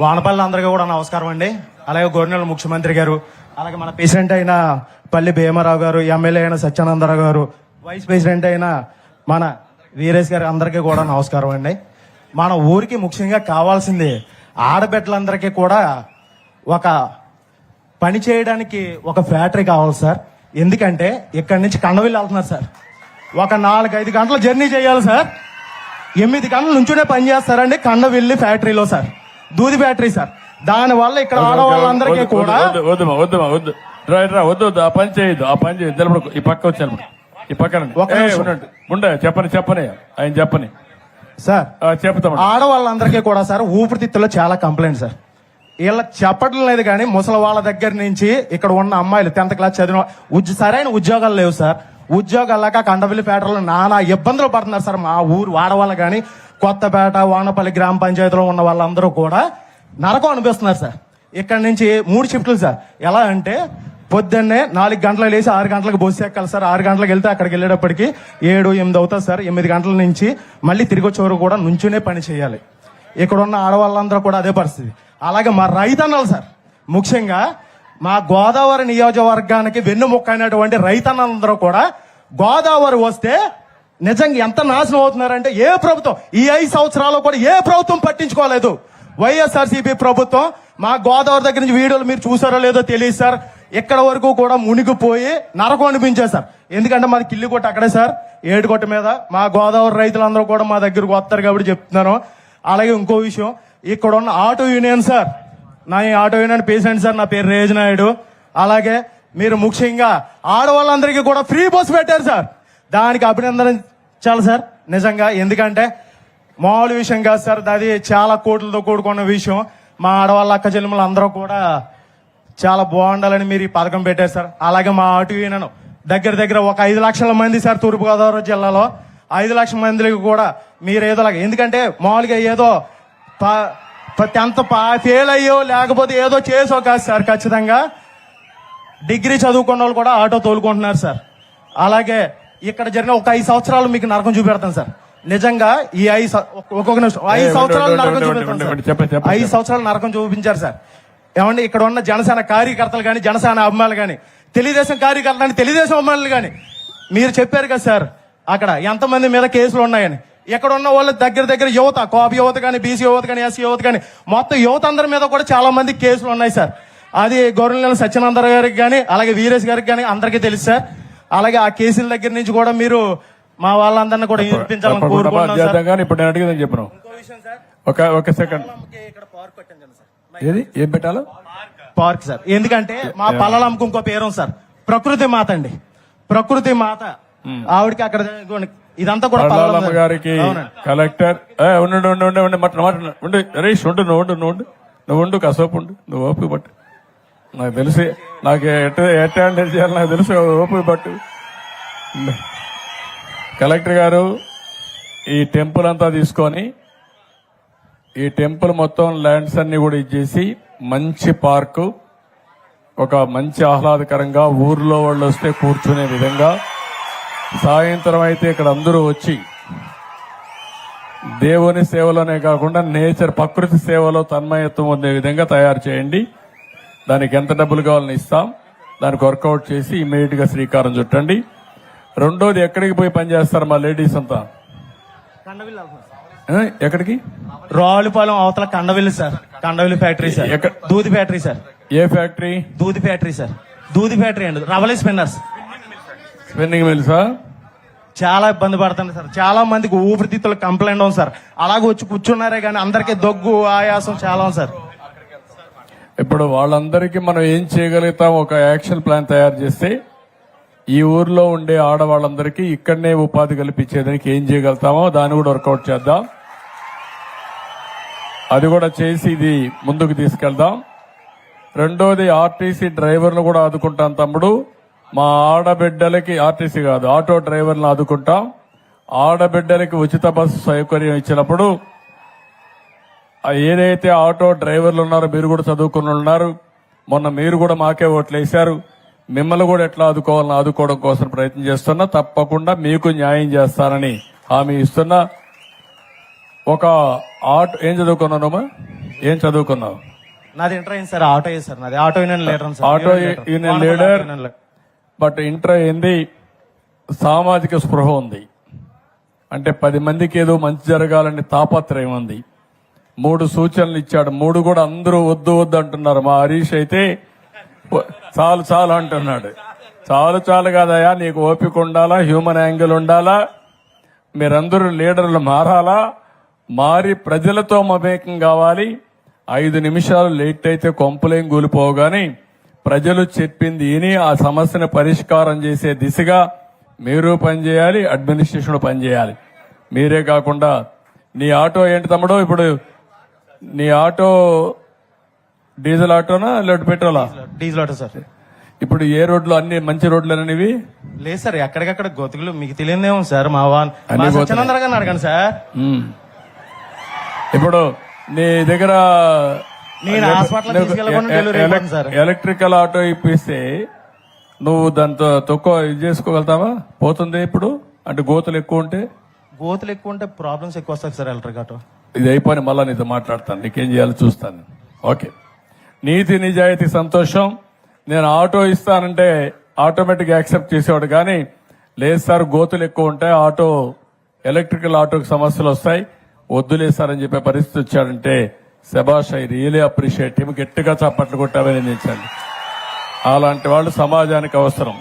వానపల్లి అందరికీ కూడా నమస్కారం అండి. అలాగే గవర్నర్ ముఖ్యమంత్రి గారు, అలాగే మన ప్రెసిడెంట్ అయిన పల్లి భీమారావు గారు, ఎమ్మెల్యే అయిన సత్యానందరావు గారు, వైస్ ప్రెసిడెంట్ అయిన మన వీరేష్ గారు అందరికీ కూడా నమస్కారం అండి. మన ఊరికి ముఖ్యంగా కావాల్సింది ఆడబిడ్డలందరికీ కూడా ఒక పని చేయడానికి ఒక ఫ్యాక్టరీ కావాలి సార్. ఎందుకంటే ఇక్కడి నుంచి కండవిల్లి వెళ్తున్నారు సార్. ఒక 4-5 గంటల జర్నీ చేయాలి సార్. 8 గంటల నుంచునే పని చేస్తారండి కండవిల్లి ఫ్యాక్టరీలో సార్, దూది ఫ్యాక్టరీ సార్. దానివల్ల ఇక్కడ ఆడవాళ్ళందరికీ కూడా వద్దు ఆ పని చేయొద్దు, ఆ పని చేయొద్దు. ఈ పక్క వచ్చాను, ఈ పక్కన ఉండే చెప్పని ఆయన చెప్పని సార్. చెప్తాం. ఆడవాళ్ళందరికీ కూడా సార్ ఊపిరితిత్తులో చాలా కంప్లైంట్ సార్. వీళ్ళ చెప్పడం లేదు కానీ ముసలి వాళ్ళ దగ్గర నుంచి ఇక్కడ ఉన్న అమ్మాయిలు 10th క్లాస్ చదివిన సరైన ఉద్యోగాలు లేవు సార్. ఉద్యోగాలు లేక కండవిల్లి ఫ్యాక్టరీలో నానా ఇబ్బందులు పడుతున్నారు సార్. మా ఊరు వాడవాళ్ళు కానీ కొత్తపేట, వానపల్లి గ్రామ పంచాయతీలో ఉన్న వాళ్ళందరూ కూడా నరకం అనిపిస్తున్నారు సార్. ఇక్కడ నుంచి 3 షిఫ్ట్లు సార్. ఎలా అంటే పొద్దున్నే 4 గంటలకు లేచి 6 గంటలకు బస్సు ఎక్కాలి సార్. 6 గంటలకు వెళ్తే అక్కడికి వెళ్ళేటప్పటికి 7-8 అవుతుంది సార్. 8 గంటల నుంచి మళ్ళీ తిరిగి వచ్చే వరకు కూడా నుంచునే పని చేయాలి. ఇక్కడ ఉన్న ఆడవాళ్ళందరూ కూడా అదే పరిస్థితి. అలాగే మా రైతన్నలు సార్, ముఖ్యంగా మా గోదావరి నియోజకవర్గానికి వెన్నుముక్క అయినటువంటి రైతన్నలందరూ కూడా గోదావరి వస్తే నిజంగా ఎంత నాశనం అవుతున్నారంటే ఏ ప్రభుత్వం ఈ 5 సంవత్సరాలు కూడా ఏ ప్రభుత్వం పట్టించుకోలేదు. వైఎస్ఆర్సీపీ ప్రభుత్వం మా గోదావరి దగ్గర నుంచి వీడియోలు మీరు చూసారో లేదో తెలియదు సార్. ఇక్కడ వరకు కూడా మునిగిపోయి నరకం అనిపించారు సార్. ఎందుకంటే మాది కిల్లికొట్ట అక్కడే సార్, ఏడుకొట్ట మీద. మా గోదావరి రైతులందరూ కూడా మా దగ్గరకు వస్తారు కాబట్టి చెప్తున్నాను. అలాగే ఇంకో విషయం, ఇక్కడ ఉన్న ఆటో యూనియన్ సార్, నా ఈ ఆటో యూనియన్ ప్రెసిడెంట్ సార్, నా పేరు రేజ్ నాయుడు. అలాగే మీరు ముఖ్యంగా ఆడవాళ్ళందరికీ కూడా ఫ్రీ బస్ పెట్టారు సార్. దానికి అభినందించాలి సార్ నిజంగా. ఎందుకంటే మామూలు విషయం కాదు సార్, అది చాలా కోట్లతో కూడుకున్న విషయం. మా ఆడవాళ్ళ అక్క చెల్లెములు అందరూ కూడా చాలా బాగుండాలని మీరు ఈ పథకం పెట్టారు సార్. అలాగే మా ఆటో యూనియన్ దగ్గర ఒక 5 లక్షల మంది సార్ తూర్పుగోదావరి జిల్లాలో. 5 లక్షల మందికి కూడా మీరు ఏదోలాగా, ఎందుకంటే మామూలుగా ఏదో 10th ఫెయిల్ అయ్యో లేకపోతే ఏదో చేసో కాదు సార్. ఖచ్చితంగా డిగ్రీ చదువుకున్న వాళ్ళు కూడా ఆటో తోలుకుంటున్నారు సార్. అలాగే ఇక్కడ జరిగిన ఒక 5 సంవత్సరాలు మీకు నరకం చూపెడతాను సార్. నిజంగా ఈ 5 సంవత్సరాలు నరకం చూపెడతాను. 5 సంవత్సరాలు నరకం చూపించారు సార్. ఏమండి, ఇక్కడ ఉన్న జనసేన కార్యకర్తలు కానీ, జనసేన అభిమానులు కానీ, తెలుగుదేశం కార్యకర్తలు కానీ, తెలుగుదేశం అభిమానులు కానీ మీరు చెప్పారు కదా సార్ అక్కడ ఎంతమంది మీద కేసులు ఉన్నాయని. ఇక్కడ ఉన్న వాళ్ళ దగ్గర యువత, కాపు యువత కానీ, బీసీ యువత కానీ, ఎస్సీ యువత కానీ, మొత్తం యువత అందరి మీద కూడా చాలా మంది కేసులు ఉన్నాయి సార్. అది గవర్నర్ సత్యానందరావు గారికి కానీ, అలాగే వీరేష్ గారికి కానీ అందరికీ తెలుసు సార్. అలాగే ఆ కేసుల దగ్గర నుంచి కూడా మీరు మా వాళ్ళందరినీ కూడా వినిపించాలని కోరుకుంటున్నాను. ఇప్పుడు నేను అడిగిందని చెప్పను. ఒక సెకండ్, ఇక్కడ పార్క్ పెట్టించాను సార్. ఏం పెట్టాలో పార్క్ సార్. ఎందుకంటే మా పల్లెలకు ఇంకో పేరు సార్, ప్రకృతి మాత అండి. ప్రకృతి మాత ఆవిడకి అక్కడ ఇదంతా కూడా గారికి కలెక్టర్ ఉండు హరీష్ నువ్వు ఉండు కాసేపు ఉండు, నువ్వు ఓపిక పట్టు. నాకు తెలిసి నాకు ఎట్లా చేయాలి నాకు తెలుసు, ఓపిక పట్టు. కలెక్టర్ గారు ఈ టెంపుల్ అంతా తీసుకొని ఈ టెంపుల్ మొత్తం ల్యాండ్స్ అన్ని కూడా ఇచ్చేసి మంచి పార్కు, ఒక మంచి ఆహ్లాదకరంగా ఊర్లో వాళ్ళు వస్తే కూర్చునే విధంగా, సాయంత్రం అయితే ఇక్కడ అందరూ వచ్చి దేవుని సేవలోనే కాకుండా నేచర్ ప్రకృతి సేవలో తన్మయత్వం పొందే విధంగా తయారు చేయండి. దానికి ఎంత డబ్బులు కావాలని ఇస్తాం, దానికి వర్కౌట్ చేసి ఇమీడియట్ గా శ్రీకారం చుట్టండి. రెండోది, ఎక్కడికి పోయి పనిచేస్తారు మా లేడీస్ అంతా? ఎక్కడికి? రావులపాలెం అవతల Kandavilli sir, Kandavilli factory sir, దూది ఫ్యాక్టరీ సార్. ఏ ఫ్యాక్టరీ? దూది ఫ్యాక్టరీ సార్. దూది ఫ్యాక్టరీ అండి, రవలీ స్పిన్నర్స్, స్పిన్నింగ్ మిల్సా. చాలా ఇబ్బంది పడుతుంది సార్. చాలా మందికి ఊపిరితిత్తులు కంప్లైంట్ ఉంది సార్. అలాగే వచ్చి కూర్చున్నారే కానీ అందరికీ దగ్గు, ఆయాసం చాలా ఉంది సార్. ఇప్పుడు వాళ్ళందరికీ మనం ఏం చేయగలుగుతాం, ఒక యాక్షన్ ప్లాన్ తయారు చేస్తే ఈ ఊర్లో ఉండే ఆడవాళ్ళందరికీ ఇక్కడనే ఉపాధి కల్పించేదానికి ఏం చేయగలుగుతామో దాన్ని కూడా వర్కౌట్ చేద్దాం. అది కూడా చేసి ఇది ముందుకు తీసుకెళ్దాం. రెండోది, ఆర్టీసీ డ్రైవర్లు కూడా ఆదుకుంటాం తమ్ముడు. మా ఆడబిడ్డలకి, ఆర్టీసీ కాదు ఆటో డ్రైవర్లను ఆదుకుంటాం. ఆడబిడ్డలకి ఉచిత బస్సు సౌకర్యం ఇచ్చినప్పుడు ఏదైతే ఆటో డ్రైవర్లు ఉన్నారో మీరు కూడా చదువుకుని ఉన్నారు, మొన్న మీరు కూడా మాకే ఓట్లు వేశారు, మిమ్మల్ని కూడా ఎట్లా ఆదుకోవాలని ఆదుకోవడం కోసం ప్రయత్నం చేస్తున్నా. తప్పకుండా మీకు న్యాయం చేస్తానని హామీ ఇస్తున్నా. ఒక ఆటో ఏం చదువుకున్నానమ్మా? ఏం చదువుకున్నావు? నాది ఇంటర్ అయింది సార్, ఆటో అయ్యింది సార్, నాది auto union leader sir. Auto union leader. But inter అయింది, సామాజిక స్పృహ ఉంది, అంటే 10 మందికి ఏదో మంచి జరగాలని తాపత్రయం ఉంది. 3 సూచనలు ఇచ్చాడు, 3 కూడా అందరూ వద్దు వద్దు అంటున్నారు. మా హరీష్ అయితే చాలు చాలు అంటున్నాడు. చాలు చాలు కాదయా, నీకు ఓపిక ఉండాలా, హ్యూమన్ యాంగిల్ ఉండాలా, మీరందరూ లీడర్లు మారాలా, మారి ప్రజలతో మమేకం కావాలి. 5 నిమిషాలు లేట్ అయితే కొంపలేం కూలిపోగాని ప్రజలు చెప్పింది విని ఆ సమస్యను పరిష్కారం చేసే దిశగా మీరు పనిచేయాలి, అడ్మినిస్ట్రేషన్ పనిచేయాలి. మీరే కాకుండా నీ ఆటో ఏంటి తమ్ముడు, ఇప్పుడు నీ ఆటో డీజిల్ ఆటోనా లేదా పెట్రోలా? Diesel auto sir. ఇప్పుడు ఏ రోడ్లు, అన్ని మంచి రోడ్లు అనేవి లేదు సార్, ఎక్కడికక్కడ గోతుకులు మీకు తెలియదేమో సార్. మా అన్ని గోతులే. సత్యనందర గారిని అడగండి సార్. ఇప్పుడు నీ దగ్గర నేను హాస్పిటల్ తీసుకెళ్ళకుండా డెలివరీ ఇవ్వండి సార్. ఎలక్ట్రికల్ ఆటో ఇప్పిస్తే నువ్వు దాంతో తక్కువ ఇది చేసుకోగలుగుతావా? పోతుంది ఇప్పుడు, అంటే గోతులు ఎక్కువ ఉంటే. గోతులు ఎక్కువ ఉంటే ప్రాబ్లమ్స్ ఎక్కువ వస్తాయి సార్ ఎలక్ట్రిక్ ఆటో. ఇది అయిపోయి మళ్ళా నీతో మాట్లాడతాను, నీకేం చేయాలో చూస్తాను. ఓకే, నీతి నిజాయితీ సంతోషం. నేను ఆటో ఇస్తానంటే ఆటోమేటిక్ యాక్సెప్ట్ చేసేవాడు, కానీ లేదు సార్ గోతులు ఎక్కువ ఉంటాయి, ఆటో ఎలక్ట్రికల్ ఆటోకి సమస్యలు వస్తాయి, వద్దులేసారని చెప్పే పరిస్థితి వచ్చాడంటే శబాష్, ఐ రియలీ అప్రిషియేట్ హిమ్. గట్టిగా చప్పట్లు కొట్టామని నిందించండి. అలాంటి వాళ్ళు సమాజానికి అవసరం.